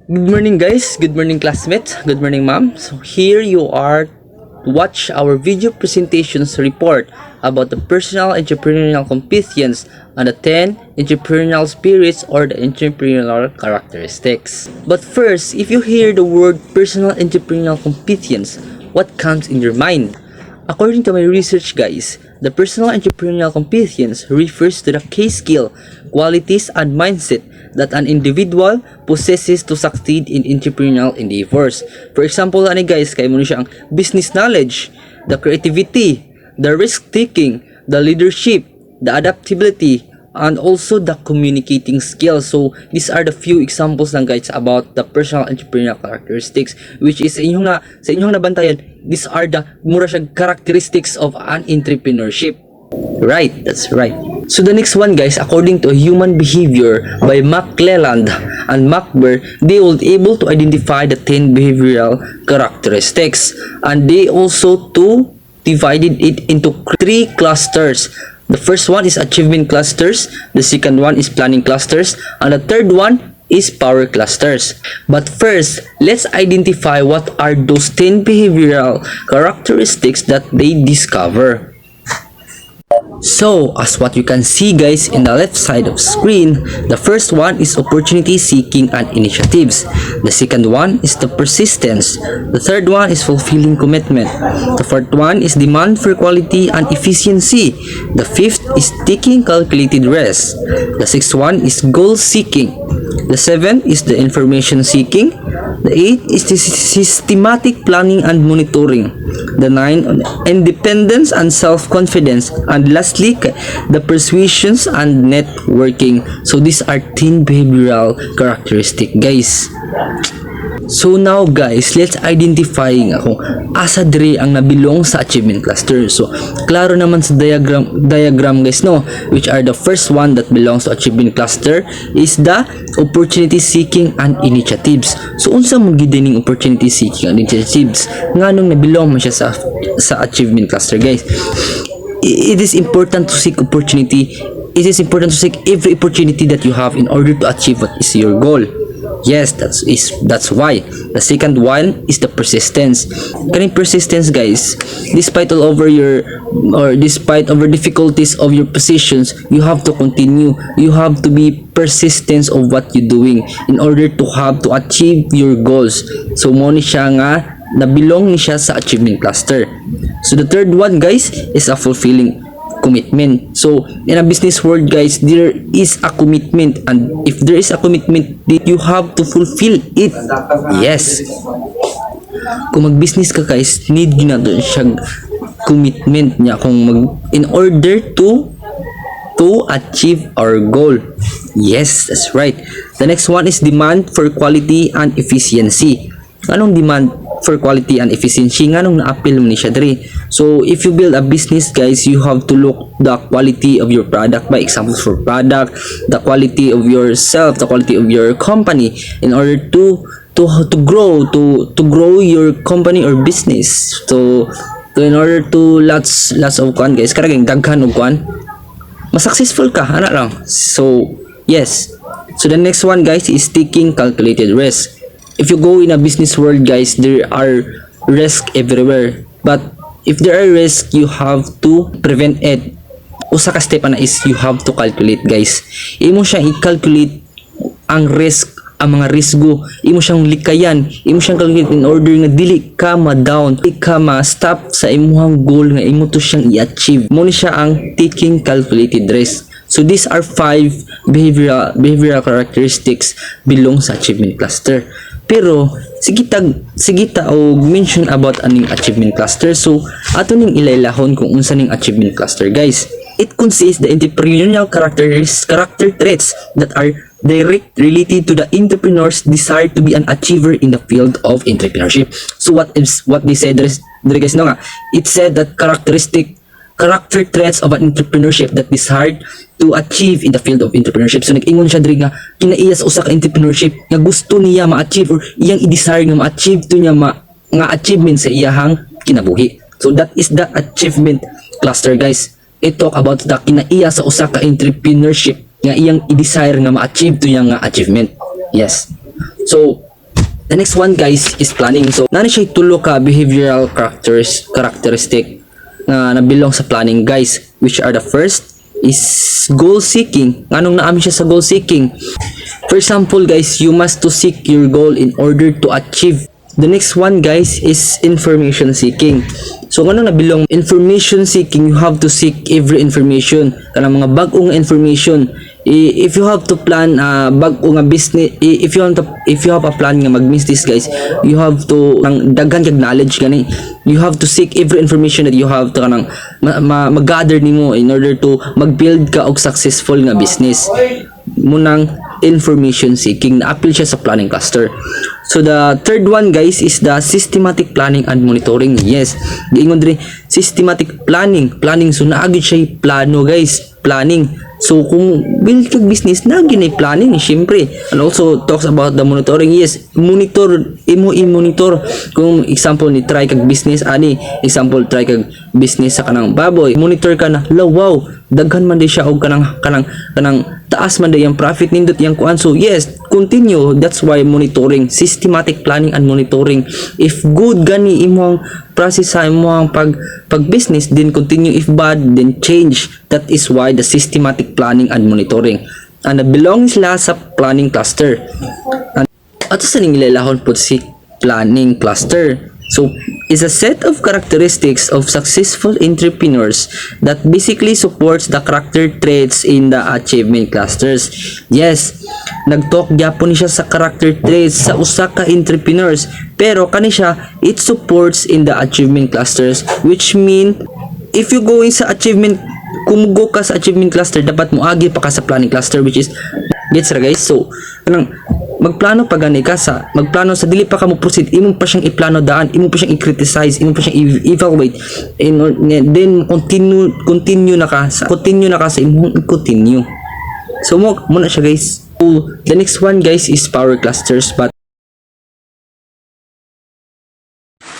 Good morning guys, good morning classmates, good morning ma'am. So here you are to watch our video presentations report about the personal entrepreneurial competence and the 10 entrepreneurial spirits or the entrepreneurial characteristics. But first, if you hear the word personal entrepreneurial competence, what comes in your mind? According to my research guys, the personal entrepreneurial competence refers to the key skill, qualities, and mindset that an individual possesses to succeed in entrepreneurial endeavors. For example, ano guys, kaya mo siya ang business knowledge, the creativity, the risk-taking, the leadership, the adaptability, and also the communicating skills. So, these are the few examples lang guys about the personal entrepreneurial characteristics, which is sa inyong nabantayan, these are the mura siyang characteristics of an entrepreneurship. Right, that's right. So the next one guys, according to Human Behavior by McClelland and McBurr, they were able to identify the 10 behavioral characteristics, and they also divided it into 3 clusters. The first one is achievement clusters, the second one is planning clusters, and the third one is power clusters. But first, let's identify what are those 10 behavioral characteristics that they discover. So, as what you can see guys in the left side of screen, the first one is opportunity seeking and initiatives. The second one is the persistence. The third one is fulfilling commitment. The fourth one is demand for quality and efficiency. The fifth is taking calculated risks. The sixth one is goal seeking. The seventh is the information seeking. The eighth is the systematic planning and monitoring. The ninth, independence and self-confidence. And lastly, the persuasions and networking. So these are 10 behavioral characteristics guys. So now guys, let's identify nga kung asa diri ang nabilong sa achievement cluster. So klaro naman sa diagram guys no, which are the first one that belongs to achievement cluster is the opportunity seeking and initiatives. So unsa mo gid ning opportunity seeking and initiatives nganong nabilong man siya sa achievement cluster guys? It is important to seek opportunity. It is important to seek every opportunity that you have in order to achieve what is your goal. Yes, that's why. The second one is the persistence. Kaning persistence guys, despite difficulties of your positions, you have to continue. You have to be persistent of what you're doing in order to achieve your goals. So mo ni siya nga nabilong ni siya sa achievement cluster. So the third one guys is a fulfilling commitment. So in a business world guys, there is a commitment, and if there is a commitment, you have to fulfill it. Yes, kung mag-business ka guys, need na doon siyang commitment niya in order to achieve our goal. Yes, that's right. The next one is demand for quality and efficiency. Anong demand for quality and efficiency? Nganong na-appeal mo ni siya diri? So if you build a business guys, you have to look the quality of your product, by examples for product, the quality of yourself, the quality of your company in order to grow your company or business. So in order to lots of kwan guys, karaging daghan og kwan, mas successful ka ana lang. So yes. So the next one guys is taking calculated risk. If you go in a business world guys, there are risks everywhere, but if there are risks, you have to prevent it. Usa ka step na is you have to calculate guys. Imo siyang i-calculate ang risk, ang mga risgo. Imo siyang likayan, imo siyang calculate in order nga dili ka ma-down, dili ka ma-stop sa imong goal nga imo to siyang i-achieve. Mo ni siya ang taking calculated risk. So these are 5 behavioral characteristics belong sa achievement cluster. Pero sige ta og mention about aning achievement cluster. So ato ning ilaylahon kung unsa ning achievement cluster guys. It consists the entrepreneurial character traits that are direct related to the entrepreneur's desire to be an achiever in the field of entrepreneurship. So what they said there guys no nga, it said that character traits of an entrepreneurship that desired to achieve in the field of entrepreneurship. So nag-ingon siya diri nga kinaiya sa usa ka entrepreneurship nga gusto niya ma-achieve or iyang i-desire nga ma-achieve to niya nga achievement sa iyahang kinabuhi. So that is the achievement cluster guys. It talk about the kinaiya sa usa ka entrepreneurship nga iyang i-desire nga ma-achieve to niya nga achievement. Yes. So The next one guys is planning. So nani siya tulo ka behavioral characteristic na nabilong sa planning guys, which are the first is goal seeking. Anong naami siya sa goal seeking? For example guys, you must to seek your goal in order to achieve. The next one guys is information seeking. So kung ano nabilong information seeking, you have to seek every information, kanang mga bag-ong information. If you have to plan bag-o nga business, if you have a plan nga mag-business guys, you have to nang daghan kag knowledge gani. You have to seek every information that you have to kanang mag-gather nimo in order to mag-build ka og successful nga business. Munang information seeking, na-appeal siya sa planning cluster. So the third one guys is the systematic planning and monitoring. Yes, giingon diri systematic planning. So naagid siya plano guys, planning. So kung build kag business na ginay planning syempre. And also talks about the monitoring. Yes, monitor i-monitor. Kung example ni try kag business ani, example try kag business sa kanang baboy, monitor ka na, wow, daghan man di siya og kanang taas man di ang profit nindot yang kuan. So yes, continue. That's why monitoring, systematic planning and monitoring. If good gani imong process sa imong pag business, then continue. If bad, then change. That is why the systematic planning and monitoring, and belong sila sa planning cluster. And ato sa ning ilalahon po si planning cluster. So, is a set of characteristics of successful entrepreneurs that basically supports the character traits in the achievement clusters. Yes, nagtalk gyapon siya sa character traits sa usa ka entrepreneurs, pero kani siya it supports in the achievement clusters, which mean if you go in sa achievement, kumugo ka sa achievement cluster, dapat moagi pa ka sa planning cluster, which is gets ra guys. So kanang magplano pa gani ka sa magplano sa dili pa ka mo proceed, imong pa siyang iplano daan, imong pa siyang i-criticize, imong pa siyang evaluate, and then continue na ka sa imong continue. So mo na siya guys. So, the next one guys is power clusters. But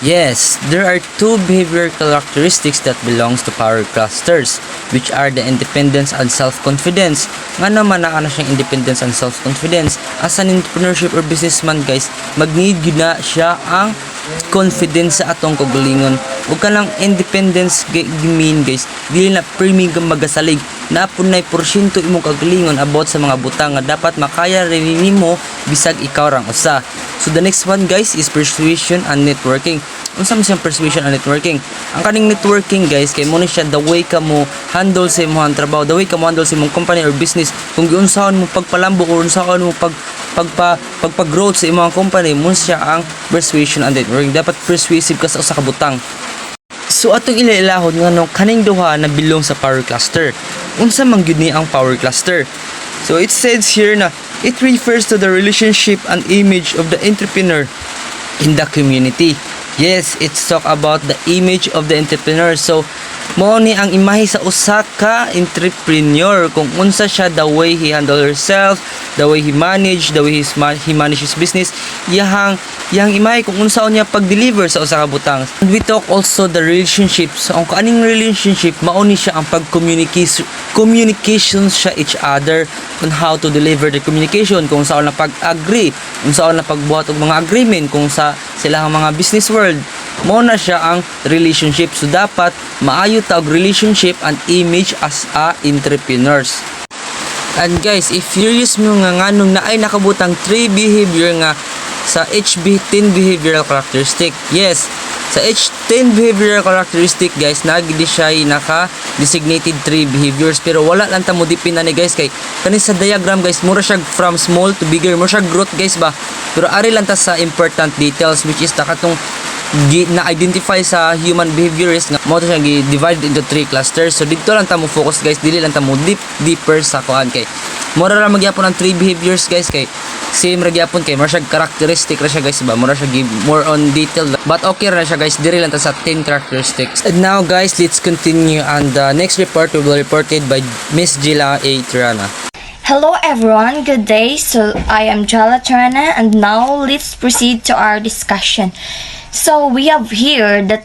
yes, there are two behavior characteristics that belongs to power clusters, which are the independence and self-confidence. Nga naman na siyang independence and self-confidence. As an entrepreneurship or businessman guys, mag-need na siya ang confidence sa atong kagalingon. Huwag ka lang independence mean guys, dili na premium kang magasalig na punay porsyento imong kagalingon about sa mga butang nga dapat makaya rin nimo bisag ikaw rang usa. So the next one guys is persuasion and networking. Unsa man siyang persuasion and networking? Ang kaning networking guys, kay mo ni siya the way ka mo handle sa imong trabaho, the way ka mo handle sa imong company or business. Kung giunsaon mo pagpalambo or unsaon mo pagpa-growth sa imong company, mo siya ang persuasion and networking. Dapat persuasive ka sa usa ka butang. So atong ilailahon nga no kaning duha na bilong sa power cluster. Unsa man gyud ni ang power cluster? So it says here na it refers to the relationship and image of the entrepreneur in the community. Yes, it's talk about the image of the entrepreneur. So mo ni ang imahe sa usa ka entrepreneur, kung unsa siya, the way he handle herself, the way he manage his business, yahang imahe kung unsaon niya pag-deliver sa usa ka butang. And we talk also the relationship. So ang kaning relationship, mao ni siya ang communication siya each other on how to deliver the communication, kung saan na pag-agree, kung saan na pagbuhat og mga agreement kung sa sila ang mga business world. Mo na siya ang relationship. So dapat maayo ta og relationship and image as a entrepreneurs. And guys, if curious mo nga nganong na ay nakabutang 3 behavior nga sa HB10 behavioral characteristic. Yes, sa H10 behavioral characteristic guys, nagdi siya naka-designated 3 behaviors, pero wala lang ta mo dipin na ni guys, kay kanin sa diagram guys, mura siya from small to bigger, mura siya growth guys ba, pero ari lang ta sa important details, which is takatong na-identify sa human behaviors nga mo siya divide into 3 clusters. So dito lang ta mo focus guys, dili lang ta mo deeper sa kuan, kay mura ra magyapon ang 3 behaviors guys, kay same ra gyapon, kay mura siya characteristic ra siya guys ba, mura siya give more on detail, but okay ra siya guys, diri lang ta sa 10 characteristics. And now guys, let's continue, and the next report will be reported by Miss Gila A. Tirana. Hello everyone, good day. So I am Jala Trana, and now let's proceed to our discussion. So we have here the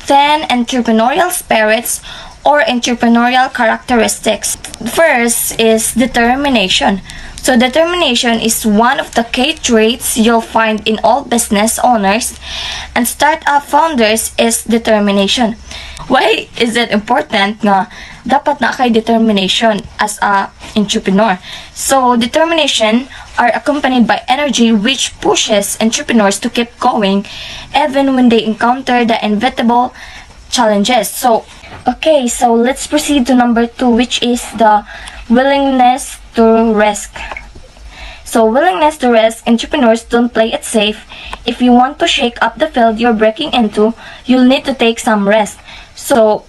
10 entrepreneurial spirits or entrepreneurial characteristics. First is determination. So determination is one of the key traits you'll find in all business owners, and startup founders is determination. Why is it important nga dapat na kay determination as a entrepreneur? So determination are accompanied by energy which pushes entrepreneurs to keep going even when they encounter the inevitable challenges. So let's proceed to number 2, which is the willingness to risk. So willingness to risk, entrepreneurs don't play it safe. If you want to shake up the field you're breaking into, you'll need to take some risk. So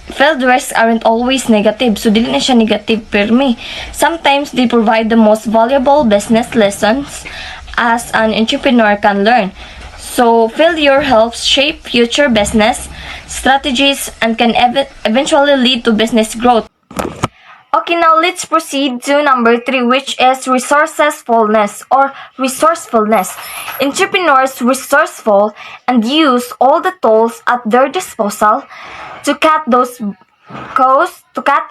field risks aren't always negative. So dili na siya negative permi. Sometimes they provide the most valuable business lessons as an entrepreneur can learn. So failure helps shape future business strategies and can eventually lead to business growth. Okay, now let's proceed to number 3, which is resourcefulness or resourcefulness. Entrepreneurs resourceful and use all the tools at their disposal to cut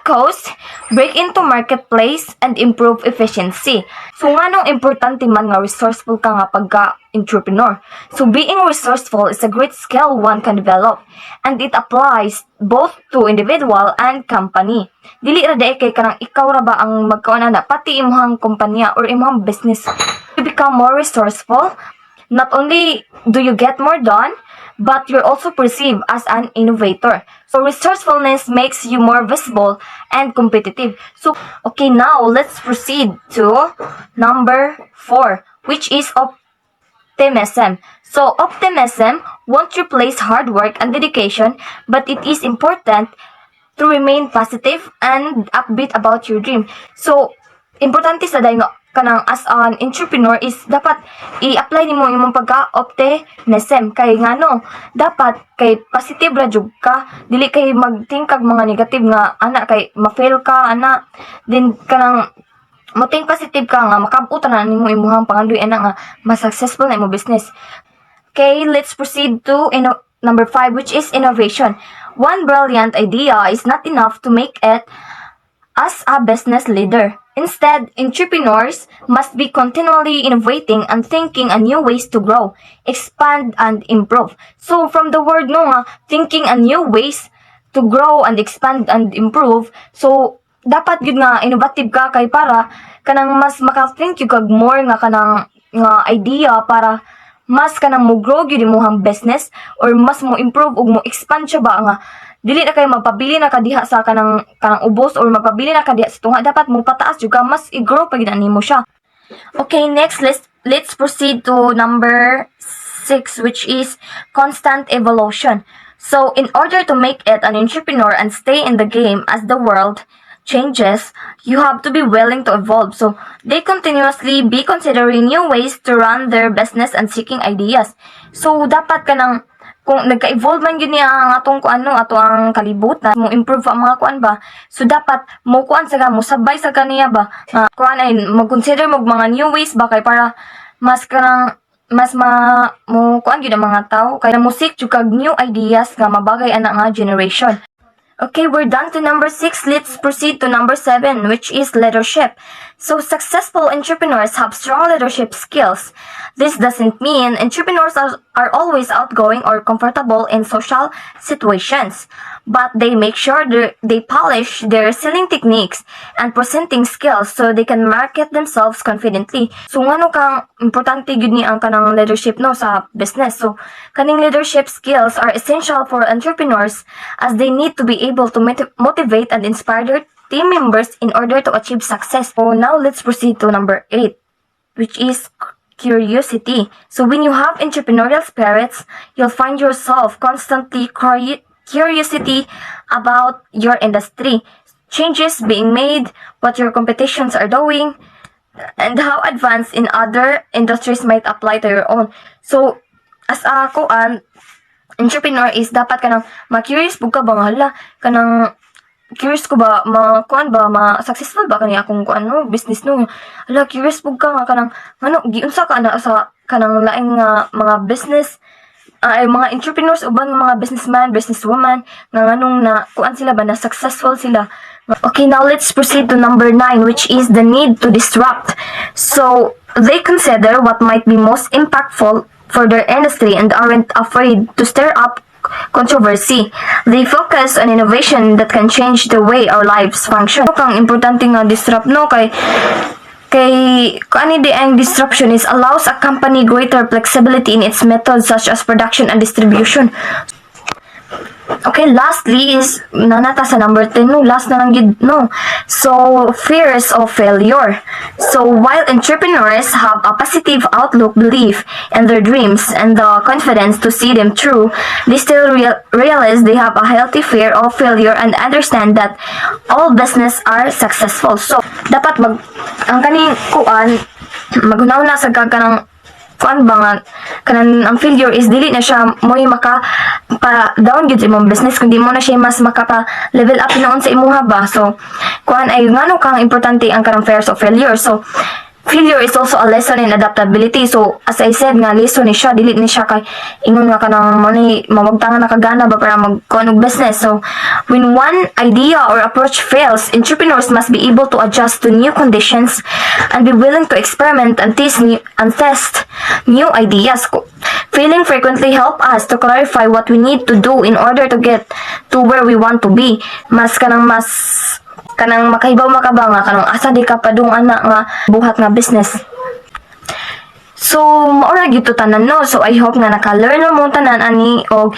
costs, break into marketplace, and improve efficiency. So nganong importante man nga resourceful ka nga pagka-entrepreneur? So being resourceful is a great skill one can develop, and it applies both to individual and company. Dili ra day kay kanang ikaw ra ba ang magkauna na pati imong kumpanya or imong business. You become more resourceful. Not only do you get more done, but you're also perceived as an innovator. So resourcefulness makes you more visible and competitive. So, okay, now let's proceed to number 4, which is optimism. So optimism won't replace hard work and dedication, but it is important to remain positive and upbeat about your dream. So, importante sa dayon kanang as an entrepreneur is dapat i-apply nimo imong pagka-optimism kay ngano dapat kay positive ra jud ka, dili kay mag-think kag mga negative nga ana kay ma-fail ka ana, then kanang mo-think positive ka nga makab-utan na nimo imong pangandoy ana nga ma-successful na imong business. Okay, let's proceed to number 5, which is innovation. One brilliant idea is not enough to make it as a business leader. Instead, entrepreneurs must be continually innovating and thinking on new ways to grow, expand, and improve. So, from the word thinking on new ways to grow and expand and improve, so, dapat yun nga innovative ka kay para kanang mas maka-think yung kag more nga kanang nga idea para mas kanang mo grow yun imong business or mas mo improve o mo expand siya ba nga dili na kayo magpabili na kadiha sa kanang ubos or magpabili na kadiha sa tunga, dapat mo pataas juga mas i-grow pag nimo siya. Okay, next let's proceed to number 6, which is constant evolution. So in order to make it an entrepreneur and stay in the game as the world changes, you have to be willing to evolve. So they continuously be considering new ways to run their business and seeking ideas. So dapat kanang kung nagka-evolve man yun niya ang atong ato ang kalibutan, mo improve ang mga kuan ba. So dapat mo kuan sa mo sabay sa kaniya ba. Kuan ay mag-consider mo mga new ways ba kay para mas kanang mo kuan gyud ang mga tao kay musik jud kag new ideas nga mabagay ana nga generation. Okay, we're done to number 6. Let's proceed to number 7, which is leadership. So, successful entrepreneurs have strong leadership skills. This doesn't mean entrepreneurs are always outgoing or comfortable in social situations, but they make sure they polish their selling techniques and presenting skills so they can market themselves confidently. So, ngano kang importante gyud ni ang kanang leadership no sa business. So, kaning leadership skills are essential for entrepreneurs as they need to be able to motivate and inspire their team members in order to achieve success. So now let's proceed to number 8, which is curiosity. So when you have entrepreneurial spirits, you'll find yourself constantly curiosity about your industry, changes being made, what your competitions are doing, and how advanced in other industries might apply to your own. So as ako entrepreneur is dapat kanang ma-curious pug ka ba nga hala kanang curious ko ba kuan ba successful ba kani akong kuan no business no hala curious pug ka nga kanang ano giunsa ka na sa kanang laing mga business ay mga entrepreneurs uban nga mga businessman businesswoman nga nganong na kuan sila ba na successful sila Okay, now let's proceed to number 9, which is the need to disrupt. So, they consider what might be most impactful for their industry and aren't afraid to stir up controversy. They focus on innovation that can change the way our lives function. Kang importante nga disrupt no kay kani di ang disruption is allows a company greater flexibility in its methods such as production and distribution. Okay, lastly is nanata sa number 10 no, last na lang gid no. So, fears of failure. So, while entrepreneurs have a positive outlook, belief in their dreams and the confidence to see them through, they still realize they have a healthy fear of failure and understand that all business are successful. So, dapat ang kaning kuan magunaw na sa kanang kuan ba nga kanan ang failure is dili na siya mo'y maka pa down gyud sa imong business kundi mo na siya mas maka pa level up noon sa imuha ba. So kuan ay ngano kang importante ang kanang fears of failure. So failure is also a lesson in adaptability. So as I said nga lesson ni siya dili ni siya kay ingon nga kanang money mamagtangan nakagana ba para magkuan og business. So when one idea or approach fails, entrepreneurs must be able to adjust to new conditions and be willing to experiment and test new ideas. Failing frequently help us to clarify what we need to do in order to get to where we want to be. Mas kanang makahibaw makaba nga kanang asa di ka padung ana nga buhat nga business. So maura gyud to tanan no. So I hope nga naka-learn mo tanan ani og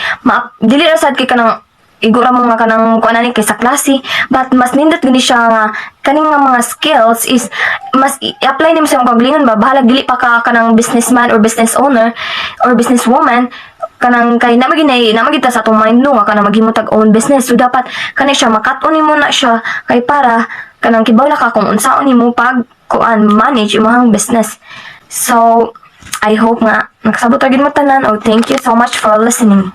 dili ra sad kay kanang igura mo nga kanang kuan ani kay sa klase, but mas nindot gani siya nga kaning nga mga skills is mas i-apply nimo sa imong kaugalingon ba bahala dili pa ka kanang businessman or business owner or businesswoman kanang kay namagita sa atong mind no nga kanang maghimutag own business. So dapat kani siya makat-on nimo na siya kay para kanang kibawla ka kung unsaon nimo pag kuan manage imong business. So I hope nga nakasabot gyud mo tanan. Oh, thank you so much for listening.